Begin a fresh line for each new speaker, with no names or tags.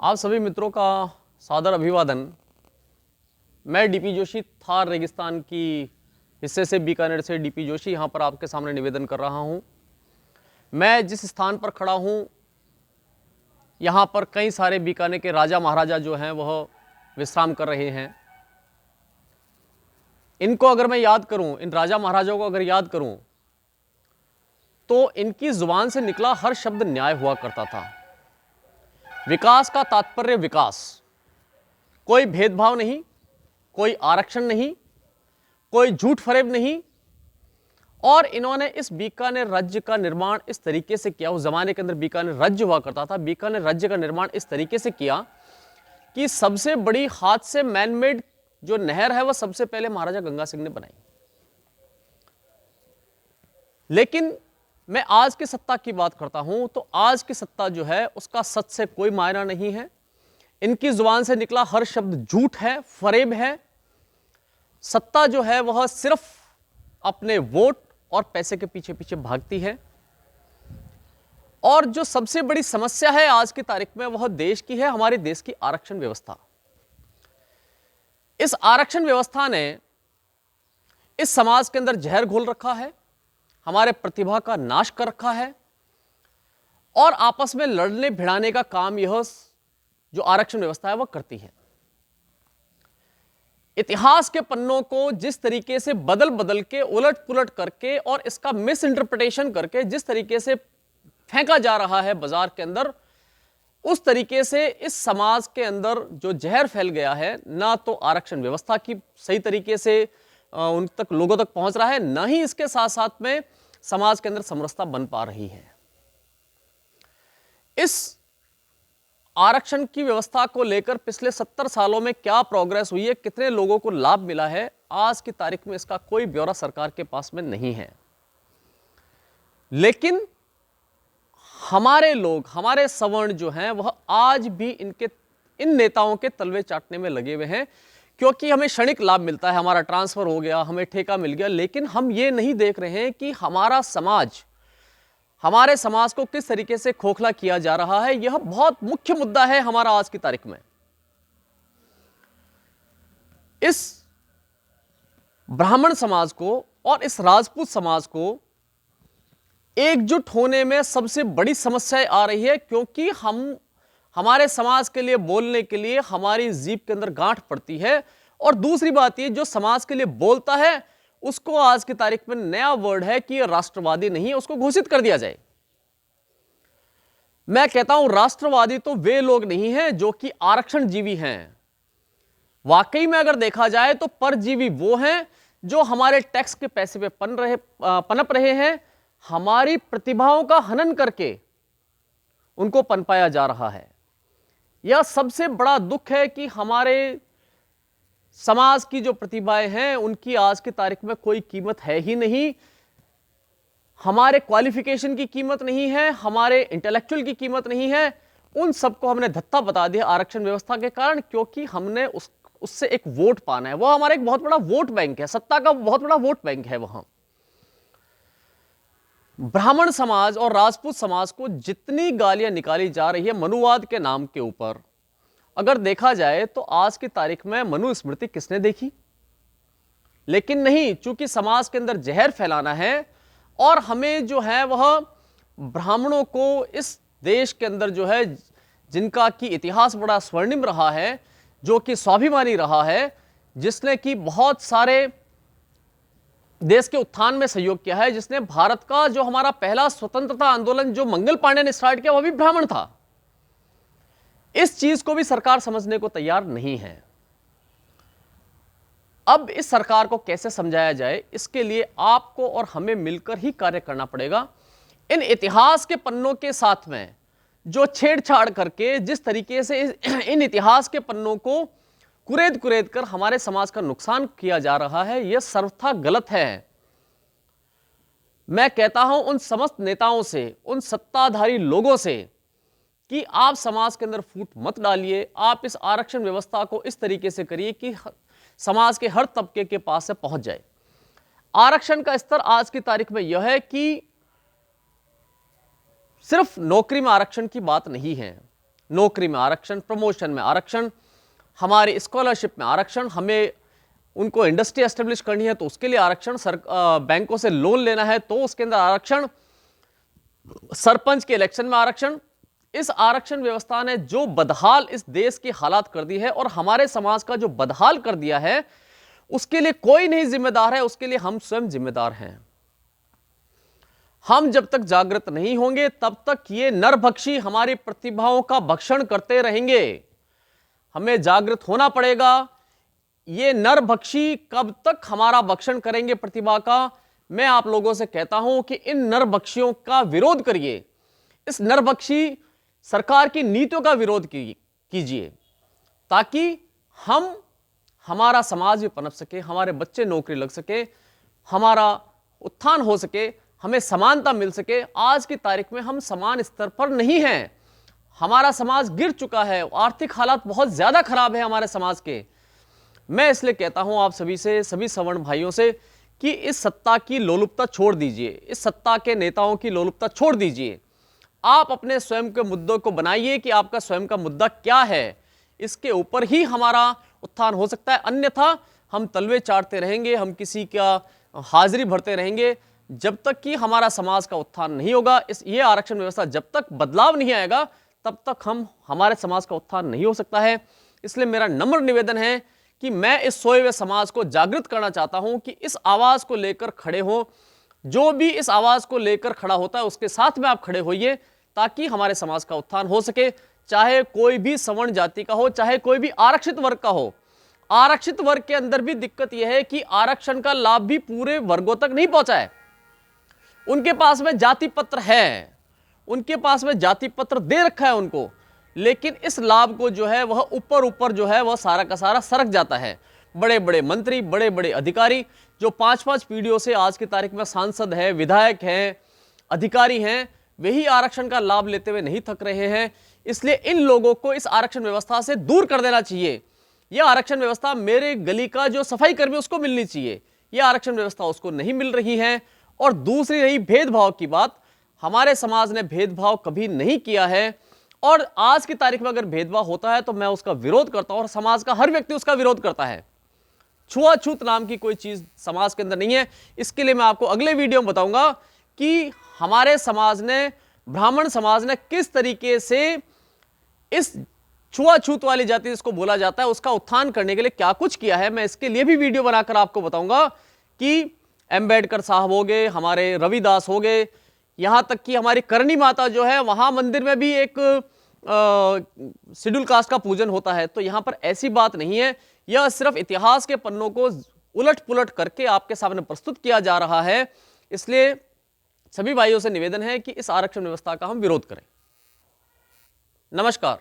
आप सभी मित्रों का सादर अभिवादन। मैं डीपी जोशी, थार रेगिस्तान की हिस्से से बीकानेर से डीपी जोशी यहाँ पर आपके सामने निवेदन कर रहा हूँ। मैं जिस स्थान पर खड़ा हूँ, यहाँ पर कई सारे बीकानेर के राजा महाराजा जो हैं वह विश्राम कर रहे हैं। इनको अगर मैं याद करूँ, इन राजा महाराजाओं को अगर याद करूँ, तो इनकी जुबान से निकला हर शब्द न्याय हुआ करता था। विकास का तात्पर्य विकास, कोई भेदभाव नहीं, कोई आरक्षण नहीं, कोई झूठ फरेब नहीं। और इन्होंने इस बीकानेर राज्य का निर्माण इस तरीके से किया। उस जमाने के अंदर बीकानेर राज्य हुआ करता था। बीकानेर राज्य का निर्माण इस तरीके से किया कि सबसे बड़ी हाथ से मैनमेड जो नहर है वह सबसे पहले महाराजा गंगा सिंह ने बनाई। लेकिन मैं आज की सत्ता की बात करता हूं, तो आज की सत्ता जो है उसका सच से कोई मायना नहीं है। इनकी जुबान से निकला हर शब्द झूठ है, फरेब है। सत्ता जो है वह सिर्फ अपने वोट और पैसे के पीछे पीछे भागती है। और जो सबसे बड़ी समस्या है आज की तारीख में वह देश की है, हमारे देश की आरक्षण व्यवस्था। इस आरक्षण व्यवस्था ने इस समाज के अंदर जहर घोल रखा है, हमारे प्रतिभा का नाश कर रखा है और आपस में लड़ने भिड़ाने का काम यह जो आरक्षण व्यवस्था है वह करती है। इतिहास के पन्नों को जिस तरीके से बदल बदल के, उलट पुलट करके और इसका मिस इंटरप्रिटेशन करके जिस तरीके से फेंका जा रहा है बाजार के अंदर, उस तरीके से इस समाज के अंदर जो जहर फैल गया है, ना तो आरक्षण व्यवस्था की सही तरीके से उन तक लोगों तक पहुंच रहा है, ना ही इसके साथ साथ में समाज के अंदर समरसता बन पा रही है। इस आरक्षण की व्यवस्था को लेकर पिछले 70 सालों में क्या प्रोग्रेस हुई है, कितने लोगों को लाभ मिला है, आज की तारीख में इसका कोई ब्यौरा सरकार के पास में नहीं है। लेकिन हमारे लोग, हमारे सवर्ण जो हैं वह आज भी इन नेताओं के तलवे चाटने में लगे हुए हैं, क्योंकि हमें क्षणिक लाभ मिलता है, हमारा ट्रांसफर हो गया, हमें ठेका मिल गया। लेकिन हम ये नहीं देख रहे हैं कि हमारे समाज को किस तरीके से खोखला किया जा रहा है। यह बहुत मुख्य मुद्दा है हमारा आज की तारीख में। इस ब्राह्मण समाज को और इस राजपूत समाज को एकजुट होने में सबसे बड़ी समस्या आ रही है, क्योंकि हमारे समाज के लिए बोलने के लिए हमारी जीभ के अंदर गांठ पड़ती है। और दूसरी बात ये, जो समाज के लिए बोलता है उसको आज की तारीख में नया वर्ड है कि राष्ट्रवादी नहीं, उसको घोषित कर दिया जाए। मैं कहता हूं राष्ट्रवादी तो वे लोग नहीं हैं जो कि आरक्षण जीवी हैं। वाकई में अगर देखा जाए तो परजीवी वो हैं जो हमारे टैक्स के पैसे पे पनप रहे हैं, हमारी प्रतिभाओं का हनन करके उनको पनपाया जा रहा है। यह सबसे बड़ा दुख है कि हमारे समाज की जो प्रतिभाएं हैं उनकी आज की तारीख में कोई कीमत है ही नहीं। हमारे क्वालिफिकेशन की कीमत नहीं है, हमारे इंटेलेक्चुअल की कीमत नहीं है। उन सबको हमने धत्ता बता दिया आरक्षण व्यवस्था के कारण, क्योंकि हमने उससे एक वोट पाना है। वह हमारा एक बहुत बड़ा वोट बैंक है, सत्ता का बहुत बड़ा वोट बैंक है। वहां ब्राह्मण समाज और राजपूत समाज को जितनी गालियां निकाली जा रही है मनुवाद के नाम के ऊपर, अगर देखा जाए तो आज की तारीख में मनुस्मृति किसने देखी? लेकिन नहीं, चूंकि समाज के अंदर जहर फैलाना है और हमें जो है वह ब्राह्मणों को इस देश के अंदर जो है, जिनका कि इतिहास बड़ा स्वर्णिम रहा है, जो कि स्वाभिमानी रहा है, जिसने कि बहुत सारे देश के उत्थान में सहयोग किया है, जिसने भारत का जो हमारा पहला स्वतंत्रता आंदोलन जो मंगल पांडे ने स्टार्ट किया वह भी ब्राह्मण था। इस चीज को भी सरकार समझने को तैयार नहीं है। अब इस सरकार को कैसे समझाया जाए, इसके लिए आपको और हमें मिलकर ही कार्य करना पड़ेगा। इन इतिहास के पन्नों के साथ में जो छेड़छाड़ करके जिस तरीके से इन इतिहास के पन्नों को कुरेद कुरेद कर हमारे समाज का नुकसान किया जा रहा है, यह सर्वथा गलत है। मैं कहता हूं उन समस्त नेताओं से, उन सत्ताधारी लोगों से कि आप समाज के अंदर फूट मत डालिए। आप इस आरक्षण व्यवस्था को इस तरीके से करिए कि समाज के हर तबके के पास से पहुंच जाए। आरक्षण का स्तर आज की तारीख में यह है कि सिर्फ नौकरी में आरक्षण की बात नहीं है। नौकरी में आरक्षण, प्रमोशन में आरक्षण, हमारे स्कॉलरशिप में आरक्षण, हमें उनको इंडस्ट्री एस्टेब्लिश करनी है तो उसके लिए आरक्षण, बैंकों से लोन लेना है तो उसके अंदर आरक्षण, सरपंच के इलेक्शन में आरक्षण। इस आरक्षण व्यवस्था ने जो बदहाल इस देश की हालात कर दी है और हमारे समाज का जो बदहाल कर दिया है, उसके लिए कोई नहीं जिम्मेदार है, उसके लिए हम स्वयं जिम्मेदार हैं। हम जब तक जागृत नहीं होंगे तब तक ये नरभक्षी हमारी प्रतिभाओं का भक्षण करते रहेंगे। हमें जागृत होना पड़ेगा। ये नरभक्षी कब तक हमारा भक्षण करेंगे प्रतिभा का? मैं आप लोगों से कहता हूं कि इन नरभक्षियों का विरोध करिए, इस नरभक्षी सरकार की नीतियों का विरोध कीजिए, ताकि हमारा समाज भी पनप सके, हमारे बच्चे नौकरी लग सके, हमारा उत्थान हो सके, हमें समानता मिल सके। आज की तारीख में हम समान स्तर पर नहीं हैं। हमारा समाज गिर चुका है, आर्थिक हालात बहुत ज्यादा खराब है हमारे समाज के। मैं इसलिए कहता हूं आप सभी से, सभी सवर्ण भाइयों से, कि इस सत्ता की लोलुपता छोड़ दीजिए, इस सत्ता के नेताओं की लोलुपता छोड़ दीजिए। आप अपने स्वयं के मुद्दों को बनाइए कि आपका स्वयं का मुद्दा क्या है, इसके ऊपर ही हमारा उत्थान हो सकता है। अन्यथा हम तलवे चाटते रहेंगे, हम किसी का हाजिरी भरते रहेंगे, जब तक कि हमारा समाज का उत्थान नहीं होगा। ये आरक्षण व्यवस्था जब तक बदलाव नहीं आएगा तब तक हमारे समाज का उत्थान नहीं हो सकता है। इसलिए मेरा नम्र निवेदन है कि मैं इस सोए हुए समाज को जागृत करना चाहता हूं कि इस आवाज को लेकर खड़े हो। जो भी इस आवाज को लेकर खड़ा होता है उसके साथ में आप खड़े होइए, ताकि हमारे समाज का उत्थान हो सके। चाहे कोई भी सवर्ण जाति का हो, चाहे कोई भी आरक्षित वर्ग का हो। आरक्षित वर्ग के अंदर भी दिक्कत यह है कि आरक्षण का लाभ भी पूरे वर्गों तक नहीं पहुंचा है। उनके पास में जाति पत्र है, उनके पास में जाति पत्र दे रखा है उनको, लेकिन इस लाभ को जो है वह ऊपर जो है वह सारा का सारा सरक जाता है। बड़े बड़े मंत्री, बड़े बड़े अधिकारी जो 5-5 पीढ़ियों से आज की तारीख में सांसद हैं, विधायक हैं, अधिकारी हैं, वही आरक्षण का लाभ लेते हुए नहीं थक रहे हैं। इसलिए इन लोगों को इस आरक्षण व्यवस्था से दूर कर देना चाहिए। यह आरक्षण व्यवस्था मेरे गली का जो सफाई कर्मी उसको मिलनी चाहिए, यह आरक्षण व्यवस्था उसको नहीं मिल रही है। और दूसरी रही भेदभाव की बात, हमारे समाज ने भेदभाव कभी नहीं किया है, और आज की तारीख में अगर भेदभाव होता है तो मैं उसका विरोध करता हूं, और समाज का हर व्यक्ति उसका विरोध करता है। छुआछूत नाम की कोई चीज समाज के अंदर नहीं है। इसके लिए मैं आपको अगले वीडियो में बताऊंगा कि हमारे समाज ने, ब्राह्मण समाज ने किस तरीके से इस छुआछूत वाली जाति जिसको बोला जाता है उसका उत्थान करने के लिए क्या कुछ किया है। मैं इसके लिए भी वीडियो बनाकर आपको बताऊंगा कि अंबेडकर साहब हो गए, हमारे रविदास हो गए, यहां तक कि हमारी करणी माता जो है, वहां मंदिर में भी एक शेड्यूल कास्ट का पूजन होता है। तो यहां पर ऐसी बात नहीं है, यह सिर्फ इतिहास के पन्नों को उलट पुलट करके आपके सामने प्रस्तुत किया जा रहा है। इसलिए सभी भाइयों से निवेदन है कि इस आरक्षण व्यवस्था का हम विरोध करें। नमस्कार।